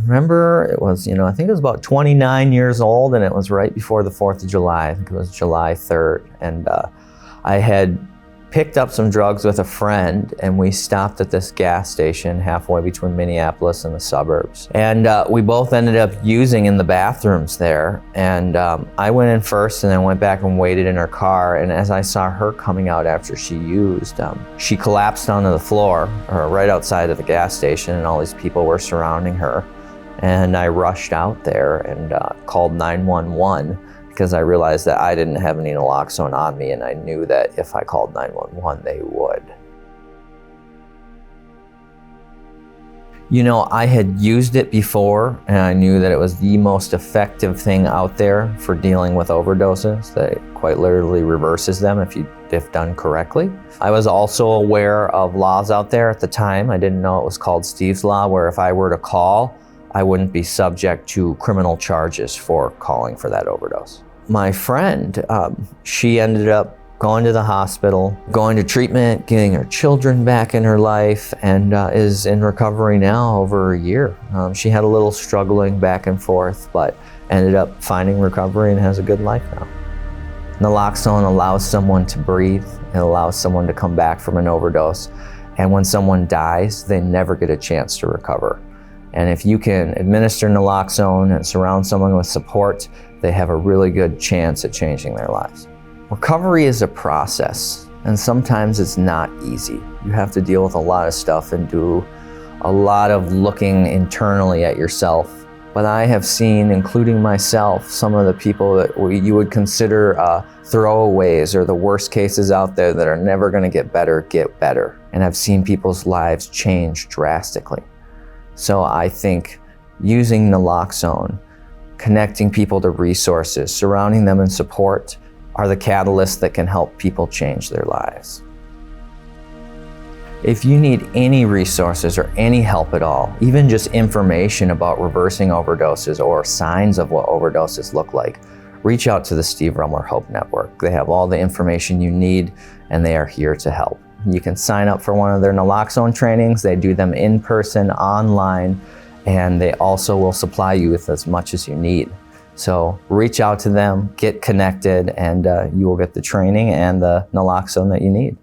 remember it was, I think it was about 29 years old, and it was right before the 4th of July. I think it was July 3rd. And I had picked up some drugs with a friend, and we stopped at this gas station halfway between Minneapolis and the suburbs. And we both ended up using in the bathrooms there. And I went in first, and then went back and waited in her car. And as I saw her coming out after she used, she collapsed onto the floor right outside of the gas station, and all these people were surrounding her. And I rushed out there and called 911. Because I realized that I didn't have any naloxone on me, and I knew that if I called 911, they would. I had used it before, and I knew that it was the most effective thing out there for dealing with overdoses, that it quite literally reverses them if done correctly. I was also aware of laws out there at the time. I didn't know it was called Steve's Law, where if I were to call, I wouldn't be subject to criminal charges for calling for that overdose. My friend, she ended up going to the hospital, going to treatment, getting her children back in her life, and is in recovery now over a year. She had a little struggling back and forth, but ended up finding recovery and has a good life now. Naloxone allows someone to breathe. It allows someone to come back from an overdose. And when someone dies, they never get a chance to recover. And if you can administer naloxone and surround someone with support, they have a really good chance at changing their lives. Recovery is a process, and sometimes it's not easy. You have to deal with a lot of stuff and do a lot of looking internally at yourself. But I have seen, including myself, some of the people that you would consider throwaways or the worst cases out there that are never going to get better. And I've seen people's lives change drastically. So I think using naloxone, connecting people to resources, surrounding them in support are the catalysts that can help people change their lives. If you need any resources or any help at all, even just information about reversing overdoses or signs of what overdoses look like, reach out to the Steve Rumler Hope Network. They have all the information you need, and they are here to help. You can sign up for one of their naloxone trainings. They do them in person, online, and they also will supply you with as much as you need. So reach out to them, get connected, and you will get the training and the naloxone that you need.